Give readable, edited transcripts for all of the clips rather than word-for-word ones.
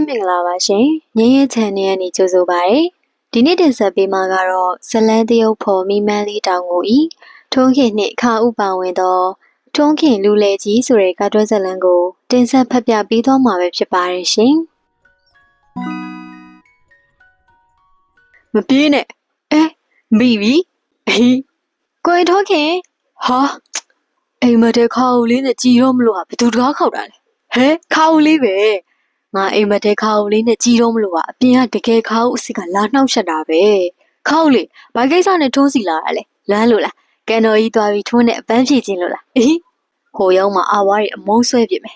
မင်္ဂလာပါရှင်။ငင်းရဲ channel ကနေကြိုဆိုပါရစေ။ဒီနေ့တင်ဆက်ပေးမှာကတော့ဇလန်းတရုပ်ဖော်မိမန်းလေးတောင်ကိုဤထုံးခင်နှင့်ခါဥပါဝင်သောထုံးခင်လူလေကြီးဆိုတဲ့ကားတွဲဇလန်းကိုတင်ဆက်ဖတ်ပြပေးသွားမှာပဲဖြစ်ပါတယ်ရှင်။မပြေးနဲ့မိပြီကိုရင်ထုံးခင်ဟာအိမ်မက်တဲ့ခါဦးလေးနဲ့ကြည်တော့မလို့ဟာဘယ်သူတကားခောက်တာလဲဟဲခါဦးလေးပဲငါအိမ်မက်တဲ့ခါဦးလေးနဲ့ကြည်တော့မလို့ဟာအပြင်ကတကယ်ခါဦးအစ်စ်ကလာနှောက်ရှက်တာပဲခါဦးလေးဘာကိစ္စနဲ့ထုံးစီလာတာလဲလမ်းလို့လားကန်တော်ကြီးသွားပြီးထုံးနဲ့အပန်းဖြည့်ခြင်းလို့လားဟိုရောက်မှာအာဝါရီအမုန်းဆွဲပြစ်မယ်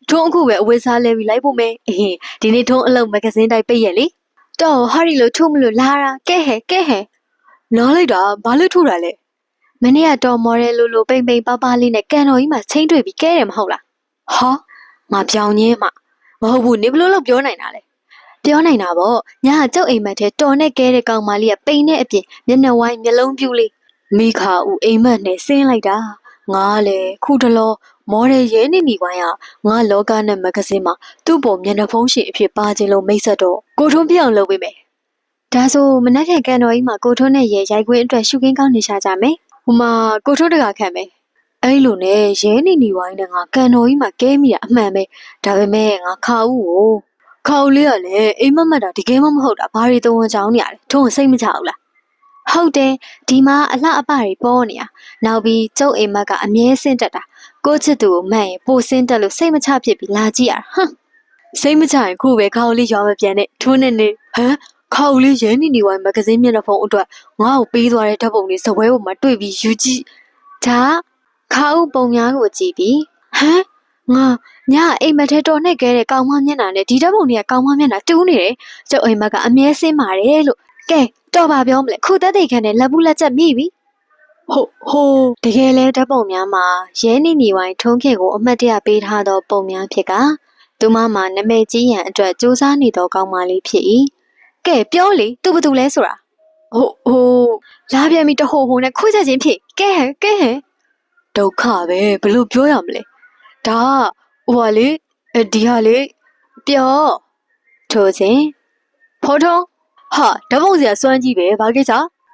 ထုံးအခုပဲအဝတ်စားလဲပြီးလိုက်ဖို့မယ်ဒီနေ့ထုံးအလုပ်မဂဇင်းတိုက်ပိတ်ရက်လေတော့ဟာရီလို့ထုံးမလို့လာတာကဲဟဲနားလိုက်တာဘာလို့ထုတာလဲမနေ့ကတော်မော်ရဲလိုပိန်ပိန်ပါပါလေးနဲ့ကန်တော်ကြီးမှာချင်းတွေ့ပြီးကဲတယ်မဟုတ်လားဟာငါပြောင်းညင်းမှမဟုတ်ဘူးနေဘလို့လို့ပြောနိုင်တာလဲပြောနိုင်တာပေါ့ညာကကျုပ်အိမ်မက်ထဲတော်နဲ့ကဲတဲ့ကောင်မလေးကပိန်တဲ့အပြင်မျက်နှာဝိုင်းမျက်လုံးပြူးလေးမိခါဦးအိမ်မက်နဲ့ဆင်းလိုက်တာငါလေခုတလောမော်ရဲရဲနေဝိုင်းကငါလောကနဲ့မဂဇင်းမှာသူ့ပုံမျက်နှာဖုံးရှင်အဖြစ်ပါခြင်းလို့မိတ်ဆက်တော့ကိုထုံးပြအောင်လုပ်ပေးမယ်ဒါဆိုမနက်ဖြန်ကန်တော်ကြီးမှာကိုထုံးနဲ့ရဲရိုက်ခွင်းအတွက်ရှုခင်းကောင်းနေရှာကြမယ်ဟိုမှာကိုထုံးတကခံမယ်အဲ့လိုနဲ့ရဲနေဝိုင်းနဲ့ငါကန်တော်ကြီးမှာကဲမိတာအမှန်ပဲဒါပေမဲ့ငါခါဦးကိုခါဦးလေးကလည်းအိမ်မက်တာတကယ်မှမဟုတ်တာဘာတွေတုံးချောင်းနေရလဲထုံးစိတ်မချဘူးလားဟုတ်တယ်ဒီမှာအလှအပတွေပေါ်နေတာနောက်ပြီးကျုပ်အိမ်မက်ကအမြဲဆင်းတက်တာကိုချစ်သူကိုမှန်ရင်ပိုဆင်းတက်လို့စိတ်မချဖြစ်ပြီးလာကြည့်ရဟမ်စိတ်မချရင်ခုပဲခါဦးလေးရွာမပြန်နဲ့ထုံးနဲ့နေဟမ်ခါဦးလေးရဲနေဝိုင်းမဂဇင်းမျက်နှာဖုံးအတွက်ငါ့ကိုပေးသွားတဲ့ဓာတ်ပုံလေးစပွဲပေါ်မှာတွေ့ပြီးယူကြည့်ဒါခါဦးပုံများကိုကြည့်ပြီးဟမ်ငါညအိမ်မက်ထဲတော်နဲ့ကဲတဲ့ကောင်မမျက်နှာနဲ့ဒီဓာတ်ပုံတွေကကောင်မမျက်နှာတူးနေတယ်ကျုပ်အိမ်မက်ကအမြဲဆင်းပါတယ်လို့ကဲတော်ပါပြောမလဲခုသက်သေခံနဲ့လက်ဘူးလက်ချက်မိပြီဟိုတကယ်လဲဓာတ်ပုံများမှာရဲနေဝိုင်းထုံးခေကိုအမှတ်တရပေးထားသောပုံများဖြစ်ကသူမမှာနမိတ်ကြီးရန်အတွက်စူးစမ်းနေသောကောင်မလေးဖြစ်၏ကဲပြောလေသူဘသူလဲဆိုတာဟိုလာပြန်ပြီတဟိုနဲ့ခွေးချက်ချင်းဖြစ်ကဲဟဲဒုက္ခပဲဘယ်လိုပြောရမလဲဒါဟိုဟာလေဒီဟာလေပြောထို့ချင်းဖော်ထုံးဟာဓာတ်ပုံစရာစွမ်းကြည့်ပဲဘာကိစ္စ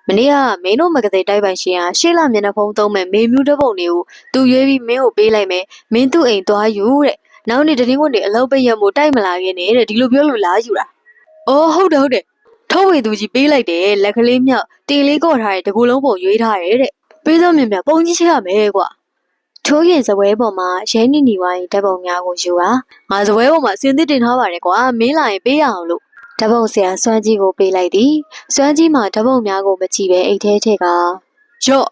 မနေ့ကမင်းတို့မဂ္ဂဇင်းတိုက်ပိုင်ရှင်ကရှေ့လာမျက်နှာဖုံးသုံးမဲ့မေမျိုးဓာတ်ပုံတွေကိုသူရွေးပြီးမင်းကိုပေးလိုက်မယ်မင်းသူ့အိမ်သွားယူတဲ့နောက်နေ့တတင်းကုန်တွေအလုပ်ပိတ်ရမို့တိုက်မလာခင်နဲ့တဲ့ဒီလိုပြောလို့လားယူတာအော်ဟုတ်တယ်ထုတ်ဝေသူကြီးပေးလိုက်တယ်လက်ကလေးမြောက်တင်လေးကော့ထားတဲ့တကူလုံးပုံရွေးထားတယ်တဲ့ပေးစောမြင်မြပုံကြီးချရမယ်ကွာထိုးရင်စပွဲပေါ်မှာရဲနေဝိုင်းဓာတ်ပုံများကိုယူပါငါစပွဲပေါ်မှာအစင်းသစ်တင်ထားပါတယ်ကွာမင်းလာရင်ပေးရအောင်လို့ဓာတ်ပုံဆရာစွမ်းကြီးကိုပေးလိုက်သည်စွမ်းကြီးမှာဓာတ်ပုံများကိုမကြည့်ပဲအိတ်ထဲထည့်ကရော့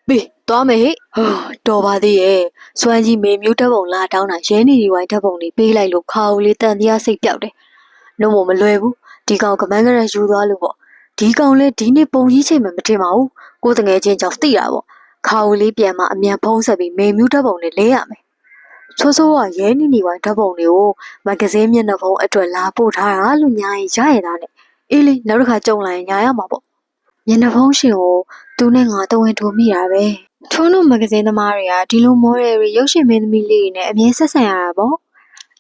ပေးသွားမယ်ဟဲ့တော်ပါသေးရဲ့စွမ်းကြီးမေမျိုးဓာတ်ပုံလာတောင်းတာရဲနေဝိုင်းဓာတ်ပုံတွေပေးလိုက်လို့ခါဦးလေးတန်တရားစိတ်ပြောက်တယ်နှုတ်မလွယ်ဘူးဒီကောင်ကမန်းကရယူသွားလို့ပေါ့ဒီကောင်လဲဒီနေ့ပုံကြီးချိန်မှမတင်ပါဘူးကိုတငယ်ချင်းကြောင့်သိတာပေါ့ခါဦးလေးပြန်မှအမြန်ဖုံးဆက်ပြီးမေမျိုးဓာတ်ပုံတွေလဲရမယ်ဆိုးကရဲနေဝိုင်းဓာတ်ပုံတွေကိုမဂ္ဂဇင်းမျက်နှာဖုံးအတွက်လာပို့ထားတာလို့ညာရင်ရရတာနဲ့အေးလေနောက်တစ်ခါကြုံလာရင်ညာရမှာပေါ့မျက်နှာဖုံးရှင်ကိုသူနဲ့ငါတဝင်းထိုးမိတာပဲထုံးတို့မဂ္ဂဇင်းသမားတွေကဒီလိုမော်ဒယ်တွေရုပ်ရှင်မင်းသမီးလေးတွေနဲ့အမြဲဆက်ဆံရတာပေါ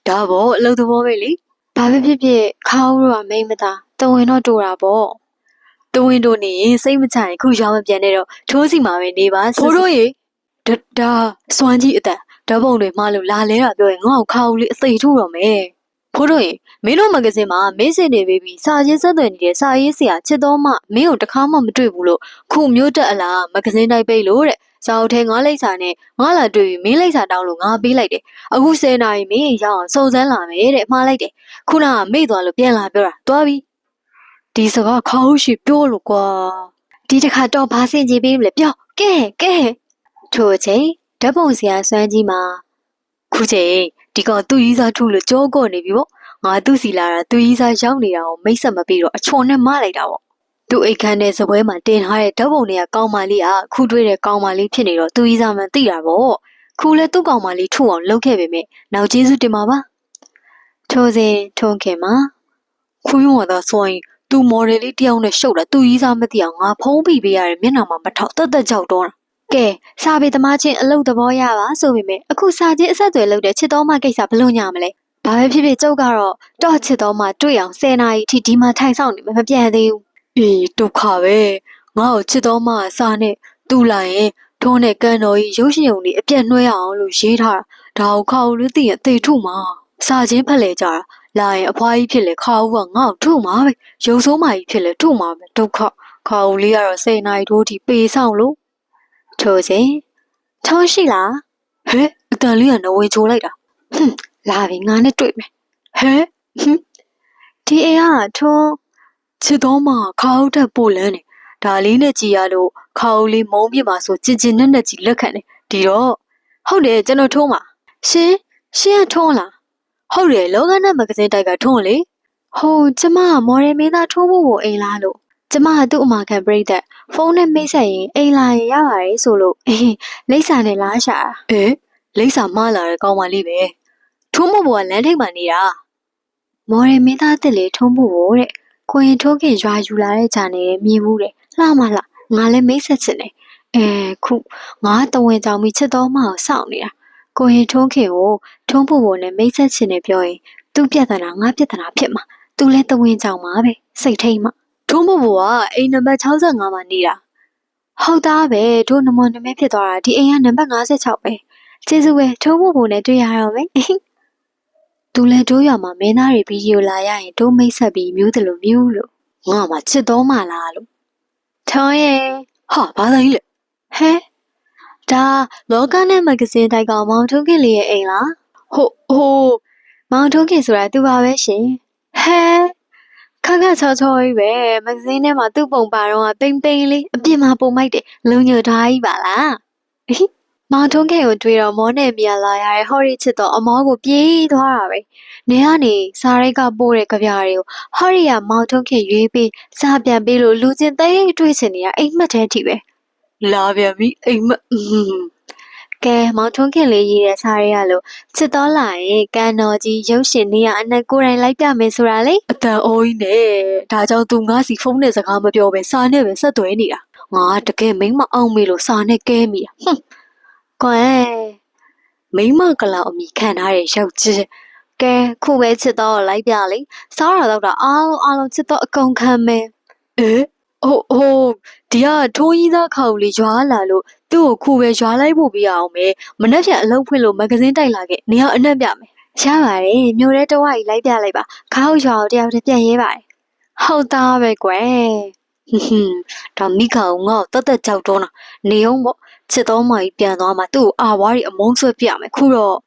့ဒါပေါ့အလုပ်သဘောပဲလေဘာဖြစ်ခါဦးတို့ကမိမသားတဝင်းတော့တူတာပေါ့တဝင်းတို့နေရင်စိတ်မချရင်ခုရောင်းမပြန်နဲ့တော့ထိုးစီမှာပဲနေပါဖိုးတို့ရေဒါစွမ်းကြီးအတန်ဓာတ်ပုံတွေမှားလို့လာလဲတာပြောရင်ငါ့ကိုခါဦးလေးအသိထုတော့မယ်ဖိုးတို့ရေမင်းတို့မဂ္ဂဇင်းမှာမင်းစင်နေပြီးစာရေးဆက်သွယ်နေတဲ့စာရေးဆရာချစ်တော်မမင်းကိုတခါမှမတွေ့ဘူးလို့ခုမျိုးတက်အလားမဂ္ဂဇင်းတိုက်ပိတ်လို့တဲ့စာအုပ်ထဲငါလိပ်စာနဲ့ငါလာတွေ့ပြီးမင်းလိပ်စာတောင်းလို့ငါပေးလိုက်တယ်အခု10နာရီမင်းရောက်အောင်စုံစမ်းလာမယ်တဲ့မှားလိုက်တယ်ခုနကမေ့သွားလို့ပြန်လာပြောတာသွားပြီဒီစကားခါဦးရှိပြောလို့ကွာဒီတစ်ခါတော့ဘာစင်ကြည့်ပေးမလဲပြောကဲထို့ချိန်ဓာတ်ပုံဆရာစွမ်းကြီးမှာခုချိန်ဒီကောင်သူ့ရီးစားထုလို့ကြောကော့နေပြီပေါ့ငါသူ့စီလာတာသူ့ရီးစားရောက်နေတာကိုမိတ်ဆက်မပြီးတော့အချွန်နဲ့မလိုက်တာပေါ့သူ့အိတ်ခမ်းတဲ့စပွဲမှာတင်ထားတဲ့ဓာတ်ပုံတွေကကောင်းမလေးကခုတွေ့တဲ့ကောင်းမလေးဖြစ်နေတော့သူ့ရီးစားမှန်သိတာပေါ့ခုလဲသူ့ကောင်းမလေးထုအောင်လုပ်ခဲ့ပေမဲ့နောက်ကျေးဇူးတင်ပါပါထိုစဉ်ထုံးခင်မှာခုရုံးကတော့ဆိုရင်သူမော်ဒယ်လေးတယောက်နဲ့ရှုပ်တာသူရီးစားမသိအောင်ငါဖုံးပြီးပေးရတယ်မျက်နှာမှာမထောက်တက်ကြောက်တော့ကဲစာပေသမားချင်းအလုပ်သဘောရပါဆိုပေမဲ့အခုစာချင်းအဆက်အသွယ်လုပ်တဲ့ချစ်တော်မကိစ္စဘလို့ညာမလဲ ဘာပဲဖြစ်ဖြစ်ကျုပ်ကတော့တော့ချစ်တော်မှတွေ့အောင်10နာရီအထိဒီမှာထိုင်ဆောင်နေမပြန်သေးဘူး အေးဒုက္ခပဲငါ့ကိုချစ်တော်မှအစားနဲ့သူ့လိုက်ရင်ထုံးနဲ့ကန်တော်ကြီးရုပ်ရှင်ုံလေးအပြက်နှွှဲအောင်လို့ရေးထားတာဒါကိုခါဦးလေးသိရင်သေထုမှာစာချင်းဖက်လေကြတာလာရင်အဖွားကြီးဖြစ်လေခါဦးကငါ့ကိုထုမှာပဲရုပ်ဆိုးမကြီးဖြစ်လေထုမှာပဲဒုက္ခခါဦးလေးကတော့10နာရီထိုးထိပေးဆောင်လို့ ထိုစဉ်ထုံးရှိလား ဟဲ့အတန်လေးကနဝင်ချိုလိုက်တာ လာပြီငါနဲ့တွေ့မယ် ဟဲ့ ဒီအိမ်ကထုံး ချစ်တော်မှခါဦးတက်ပို့လန်းနေဒါလေးနဲ့ကြည်ရလို့ခါဦးလေးမုံပြစ်ပါဆိုကြင်ကြင်နဲ့နဲ့ကြီးလက်ခံတယ်ဒီတော့ဟုတ်တယ်ကျွန်တော်ထုံးပါ ရှင်ကထုံးလား ဟုတ်တယ်လောကနဲ့မဂဇင်းတိုက်ကထုံးလေ ဟိုကျမကမော်ဒယ်မင်းသားထုံးဖို့အိမ်လားလို့ကျမကသူ့အမခံပြိသက်ဖုန်းနဲ့မိတ်ဆက်ရင်အိမ်လာရင်ရပါတယ်ဆိုလို့လိပ်စာနဲ့လားရှာတာ အေးလိမ့်စာမလာတဲ့ကောင်းပါလိမ့်ပဲထုံးမဘွားလမ်းထိပ်မှာနေတာ မော်ဒယ်မင်းသားတစ်လေထုံးဖို့တဲ့ကိုရင်ထိုးခင်ရွာယူလာတဲ့ဂျာနေမြင်ဘူးတဲ့လှမလှငါလည်းမိတ်ဆက်ချင်တယ်ခုငါတဝင်ကြောင်ပြီးချစ်တော်မအောင်စောင့်နေတာကိုရင်ထုံးခင်ကိုထုံးဖို့နဲ့မိတ်ဆက်ချင်တယ်ပြောရင်သူ့ပြဿနာငါပြဿနာဖြစ်မှာသူလည်းတဝင်ကြောင်ပါပဲစိတ်ထိတ်မှ ထုံးမဘွားအိမ်နံပါတ်65မှာနေတာ ဟုတ်သားပဲတို့နမနမဲဖြစ်သွားတာဒီအိမ်ကနံပါတ်56ပဲကျေးဇူးပဲထုံးဖို့နဲ့တွေ့ရတော့မယ်သူလည်းတို့ရွာမှာမင်းသားတွေဗီဒီယိုလာရရင်တို့မိတ်ဆက်ပြီးမျိုးတယ်လို့မျိုးလို့ ငါမှချစ်တော်မှလားလို့ ထောင်းရဲ့ ဟာဘာသာကြီးလဲ ဟဲဒါလောကနဲ့မဂဇင်းတိုက်ကမောင်ထုံးခင်လေးရဲ့အိမ်လား ဟို မောင်ထုံးခင်ဆိုတာသူပါပဲရှင်ဟဲခက်ခက်ချောချောကြီးပဲမဂဇင်းထဲမှာသူ့ပုံပါတော့ပိန်ပိန်လေးအပြင်မှာပုံမိုက်တယ်လုံညိုထားကြီးပါလားမောင်ထုံးခင်ကိုတွေ့တော့မောနဲ့မြလာရတဲ့ဟော်ရီချစ်တော့အမောကိုပြေးသွားတာပဲနေကနေစားရိုက်ကပို့တဲ့ကြပြားတွေကိုဟော်ရီကမောင်ထုံးခင်ရွေးပြီးစားပြန်ပေးလို့လူချင်းသိတွေ့ချင်နေတာအိမ်မက်ထဲထိပဲ လာပြန်ပြီအိမ်မ ကဲမောင်ထုံးခင်လေးရေးတဲ့စားရဲရလို့ချစ်တော်လာရင်ကန်တော်ကြီးရုပ်ရှင်နေရအနက်ကိုယ်တိုင်လိုက်ပြမယ်ဆိုတာလေ အတန်အိုးကြီးနဲ့ဒါကြောင့်သူငါစီဖုန်းနဲ့စကားမပြောပဲစာနဲ့ပဲဆက်သွဲနေတာငါတကယ်မိမအောင်မေလို့စာနဲ့ကဲမိတာကွယ် မိမကလောက်အမိခံထားတဲ့ယောက်ျား ကဲခုပဲချစ်တော်လိုက်ပြလေစားရတော့တာအားလုံးချစ်တော်အကုန်ခံမယ် ဟိုဒီကထိုးကြီးသားခါဦးလေးရွာလာလို့သူ့ကိုခုပဲရွာလိုက်ဖို့ပြရအောင်မယ်မနှက်ဖြန်အလုပ်ဖွင့်လို့မဂဇင်းတိုက်လာခဲ့နေရအနှံ့ပြမယ် ရပါတယ်မြို့ထဲတဝိုက်လိုက်ပြလိုက်ပါခါဟုတ်ရွာကိုတယောက်တည်းပြန်ရဲပါတယ်ဟုတ်သားပဲကွယ် ဒါမိခါဦးငါ့ကိုတတ်ကြောက်တော့နေအောင်ပေါ့ချစ်တော်မကြီးပြန်သွားမှသူ့ကိုအာဝါးကြီးအမုန်းဆွဲပြမယ်ခုတော့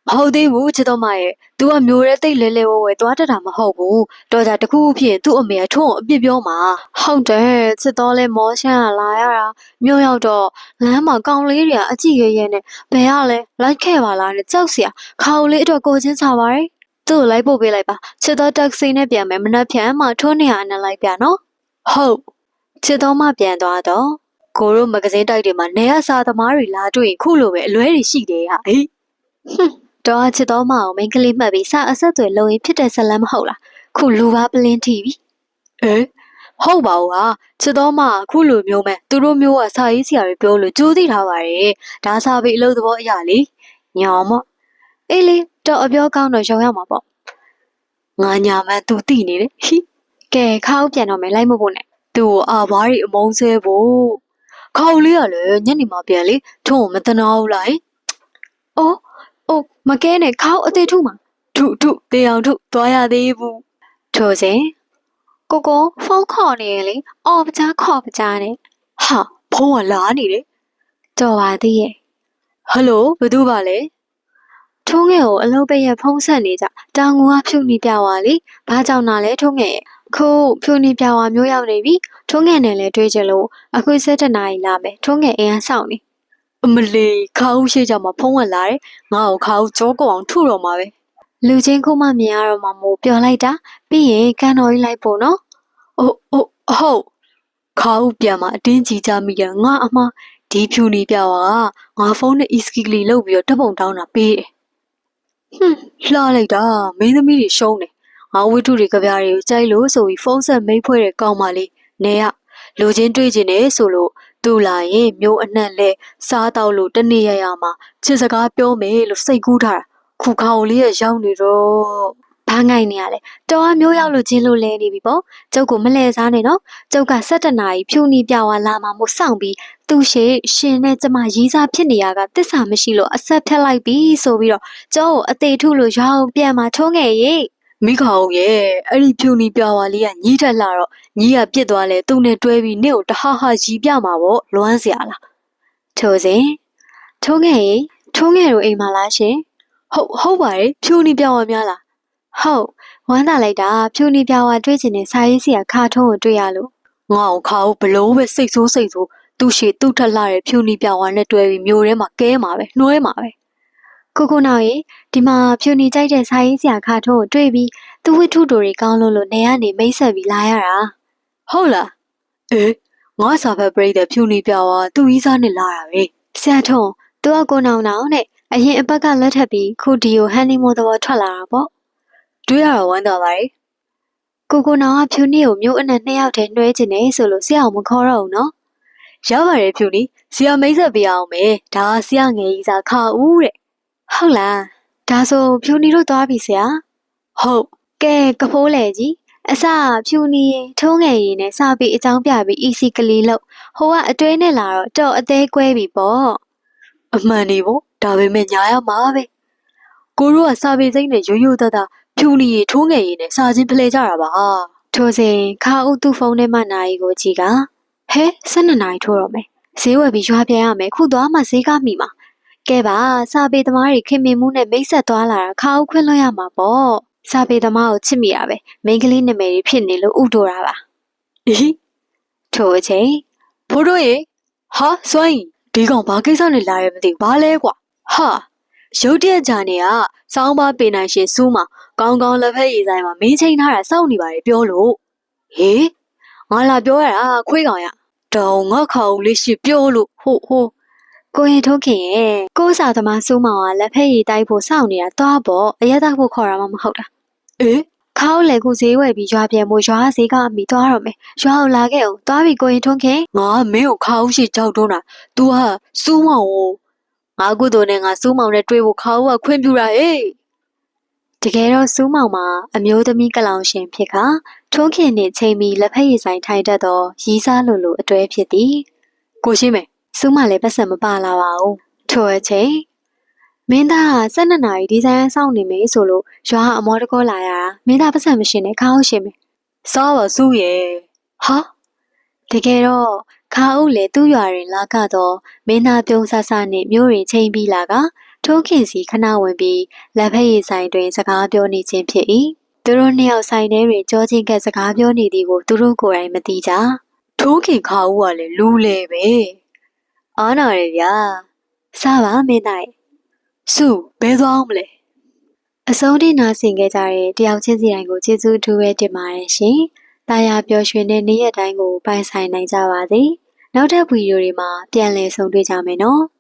မဟုတ်သေးဘူးချစ်တော်မရဲ့ तू ကမျိုးရဲတိတ်လဲလဲဝဲသွားတတ်တာမဟုတ်ဘူးတော်ကြတခုဖြစ်သူ့အမေကထုံးကိုအပြစ်ပြောမှာ ဟုတ်တယ်ချစ်တော်လဲမောရှမ်းလာရတာမြို့ရောက်တော့လမ်းမှာကောင်လေးတွေကအကြည့်ရရဲနဲ့ဘယ်ရလဲလိုက်ခဲ့ပါလားနဲ့ကြောက်စရာခါဦးလေးအတွက်ကိုချင်းစားပါတယ်သူ့ကိုလိုက်ပို့ပေးလိုက်ပါချစ်တော်တက္ကစီနဲ့ပြန်မယ်မနှက်ဖြန်မှထိုးနေရအနက်လိုက်ပြနော် ဟုတ် ချစ်တော်မှပြန်သွားတော့ ကိုတို့မဂဇင်းတိုက်တွေမှာနေရစာသမားတွေလာတွေ့ရင်ခုလိုပဲအလွဲတွေရှိတယ်ဟာဟိ တော့ချစ်တော်မအောင်မိန်းကလေးမှတ်ပြီးစအဆက်တွေလုံရင်ဖြစ်တဲ့ဇလန်းမဟုတ်လားခုလူပါပလင်းထီပြီ ဟုတ်ပါဘူးဟာချစ်တော်မခုလိုမျိုးမဲ့သူတို့မျိုးကစာရေးဆရာတွေပြောလို့ကြိုးသိထားပါတယ်ဒါစာပေအလုပ်သဘောအရာလေညောင်မော့ အေးလေတော့အပြောကောင်းတော့ရုံရမှာပေါ့ ငါညာမှန်းသူသိနေတယ်ဟိ ကဲခါဦးပြန်တော့မယ်လိုက်မဖို့နဲ့ သူ့ကိုအာဘွားတွေအမုန်းဆဲဖို့ခေါက်လေးကလည်းညနေမှပြန်လေထုံးကိုမတနာဘူးလား အိုးမကဲနဲ့ခါဦးအသေးထုမှာ ထုတေအောင်ထုသွားရသေးဘူး ထို့စဉ်ကိုဖုန်းခေါ်နေရလေအော်ပကြားခေါ်ပကြားနဲ့ ဟာဖုန်းကလာနေတယ် တော်ပါသေးရဲ့ ဟယ်လိုဘယ်သူပါလဲ ထုံးငယ်ကိုအလုပ်ပိတ်ရဖုံးဆက်နေကြတောင်ငူကဖြုတ်နေပြသွားလေဘာကြောင့်နာလဲထုံးငယ်ရဲ့ခုဖြုတ်နေပြသွားမျိုးရောက်နေပြီထုံးငယ်နဲ့လည်းတွေ့ကြလို့အခု7နာရီလာမယ်ထုံးငယ်အိမ်ကစောင့်နေ အမလီခါဦးရှိကြမှာဖုန်းဝင်လာတယ်ငါ့ကိုခါဦးကြောကောအောင်ထုတော့မှာပဲ လူချင်းခုမှမြင်ရတော့မှမို့ပြောလိုက်တာပြီးရင်ကန်တော်ကြီးလိုက်ဖို့နော် ဟုတ်ခါဦးပြန်มาအတင်းကြီးကြမိတယ်ငါအမဒီဖြူနေပြပါငါဖုန်းနဲ့ e-ski ကလေးလုတ်ပြီးတော့ဓပုံတောင်းတာပေးတယ်လှလိုက်တာမင်းသမီးတွေရှုံးတယ်ငါဝိထုတွေကြပြားတွေကိုကြိုက်လို့ဆိုပြီးဖုန်းဆက်မိတ်ဖွဲ့တဲ့ကောင်းပါလေနေရလူချင်းတွေ့ကျင်နေဆိုလို့သူ့လာရင်မျိုးအနှံ့လဲစားတော့လို့တနေ့ရရမှာချစ်စကားပြောမယ်လို့စိတ်ကူးထားတာ ခုခါကိုလေးရဲ့ရောက်နေတော့ ဘာငိုင်နေရလဲတော်အမျိုးရောက်လို့ချင်းလို့လဲနေပြီပေါ့ကျုပ်ကိုမလဲစားနဲ့နော်ကျုပ်က17နာရီဖြူနီပြဝါလာမှာမို့စောင့်ပြီးသူရှိရှင်နဲ့ကျမရီးစားဖြစ်နေရကတစ္ဆာမရှိလို့အဆက်ဖြတ်လိုက်ပြီဆိုပြီးတော့ကျောင်းကိုအသေးထုလို့ရောက်ပြန်มาထုံးခဲ့ရေ မိခအောင်ရဲ့အဲ့ဒီဖြူနီပြဝါလေးကညီးထက်လာတော့ညီးကပြစ်သွားလဲသူ့နဲ့တွဲပြီးနင့်ကိုတဟဟရီပြမှာပေါ့လွမ်းเสียလား ထိုစဉ်ထုံးခဲ့ရေထုံးခဲ့တို့အိမ်မှာလားရှင် ဟုတ်ပါတယ်ဖြူနီပြဝါများလား ဟုတ်ဝမ်းသာလိုက်တာဖြူနီပြဝါတွေ့ချင်တဲ့စာရေးဆရာခါထုံးကိုတွေ့ရလို့ ငါ့ကိုခါကိုဘလို့ပဲစိတ်ဆိုးသူ့ရှေသူ့ထက်လာတဲ့ဖြူနီပြဝါနဲ့တွဲပြီးမျိုးထဲမှာကဲမှာပဲနှွဲမှာပဲ ကိုနောက်ရေဒီမှာဖြူနီကြိုက်တဲ့စာရေးဆရာခါထုံးကိုတွေ့ပြီးသူ့ဝိထုတို့တွေကောင်းလို့နေကနေမိတ်ဆက်ပြီးလာရတာ ဟုတ်လားအေးငါစာဖတ်ပရိသတ်ဖြူနီပြဝါသူ့ဤစားနဲ့လာတာပဲ ဆရာထုံးသူကကိုနောင်နဲ့အရင်အပတ်ကလက်ထပ်ပြီးခုဒီကိုဟန်နီမွန်သဘောထွက်လာတာပေါ့ တွေ့ရတော့ဝမ်းသာပါတယ် ကိုနောင်ကဖြူနီကိုမျိုးအနဲ့2ယောက်တည်းနှွှဲချင်တယ်ဆိုလို့ဆရာအောင်မခေါ်တော့ဘူးနော် ရပါတယ်ဖြူနီဆရာမိတ်ဆက်ပေးအောင်မယ်ဒါဆရာငယ်ကြီးစားခါဦးတဲ့ ဟုတ်လားဒါဆိုဖြူနီတို့သွားပြီဆရာ ဟုတ် ကဲကဖိုးလေကြီးအစဖြူနီထုံးငယ်ရည်နဲ့စပြီးအကြောင်းပြပြီး EC ကလေးလို့ဟိုကအတွေးနဲ့လာတော့အသေးကွဲပြီပေါ့ အမှန်နေပေါ့ဒါပေမဲ့ညာရမှာပဲကိုတို့ကစာပေစိမ့်နဲ့ရိုးရိုးသားသားဖြူနီရီထိုးငယ်ရည်နဲ့စာချင်းဖလှယ်ကြတာပါ ထိုစဉ်ခါဦးသူ့ဖုန်းထဲမှာနိုင်ကိုကြည့်ကဟဲ12နာရီထိုးတော့မယ်ဈေးဝယ်ပြီးရွာပြန်ရမယ်ခုသွားမှဈေးကမိမှာကဲပါစာပေသမားတွေခင်မင်မှုနဲ့မိတ်ဆက်သွားလာတာခါဦးခွင့်လွှတ်ရမှာပေါ့စာပေသမားကိုချစ်မိရပဲမိန်းကလေးနာမည်တွေဖြစ်နေလို့ဥတိုတာပါ ဟိ ထိုအချိန် ဖိုးတို့ရေဟာစွမ်းရင်ဒီကောင်ဘာကိစ္စနဲ့လာရဲမသိဘူးဘာလဲကွာဟာရုတ်တရက်ကြာနေကစောင်းပါပေနိုင်ရှင်စူးမှာကောင်းကောင်းလက်ဖက်ရည်ဆိုင်မှာမင်းချင်းထားတာစောင့်နေပါတယ်ပြောလို့ဟေးငါလာပြောရတာခွေးကောင်ရတောင်ငါခေါင်လေးရှိပြောလို့ဟိုကိုရင်ထုတ်ခင်ရဲ့ကိုးစာသမားစူးမောင်ကလက်ဖက်ရည်တိုက်ဖို့စောင့်နေတာသွားပေါ့အရက်သားဖို့ခေါ်တာမှမဟုတ်တာ အေး ခါဦးလေကူဈေးဝယ်ပြီးရွာပြန်မို့ရွာဈေးကအမိသွားတော့မယ်ရွာကိုလာခဲ့အောင်သွားပြီကိုရင်ထုံးခင် ငါမင်းကိုခါဦးရှိကြောက်တွန်းတာ तू ဟာစူးမောင်ကိုငါကုသိုလ်နဲ့ငါစူးမောင်နဲ့တွေ့ဖို့ခါဦးကခွင့်ပြုတာဟေး တကယ်တော့စူးမောင်မှာအမျိုးသမီးကလောင်ရှင်ဖြစ်ခါထုံးခင်နဲ့ချိန်ပြီးလက်ဖက်ရည်ဆိုင်ထိုင်တတ်တော့ရီးစားလိုအတွဲဖြစ်သည် ကိုရှင်းမယ် စူးမလည်းပတ်စံမပါလာပါဘူးထိုအချိန်မင်းသားက12နာရီဒီဇိုင်းစောင့်နေမေးဆိုလို့ရွာအမောတကောလာရတာမင်းသားပတ်စံမရှင်နဲ့ခါအောင်ရှင်မယ် စားပါစူးရဲ့ ဟာတကယ်တော့ခါဦးလေသူ့ရွာရင်လာကတော့မင်းသားပြုံးဆဆနဲ့မျိုးရင်ချိန်ပြီးလာကထိုးခင်စီခဏဝင်ပြီးလက်ဖက်ရည်ဆိုင်တွင်စကားပြောနေခြင်းဖြစ်၏သူတို့နှစ်ယောက်ဆိုင်ထဲတွင်ကြောချင်းကစကားပြောနေသည်ကိုသူတို့ကိုယ်တိုင်မသိကြ ထိုးခင်ခါဦးကလည်းလူလေပဲအားနာရဗျာ စားပါမင်းသား စုဘဲသွားအောင်မလဲ အဆုံးထိနာဆင်ခဲ့ကြတဲ့တယောက်ချင်းစီတိုင်းကိုကျေးဇူးအထူးပဲတင်ပါတယ်ရှင်။တာယာပျော်ရွှင်တဲ့နေ့ရက်တိုင်းကိုပိုင်ဆိုင်နိုင်ကြပါစေ။နောက်ထပ်ဗီဒီယိုတွေမှာပြန်လည်ဆုံတွေ့ကြမယ်နော်။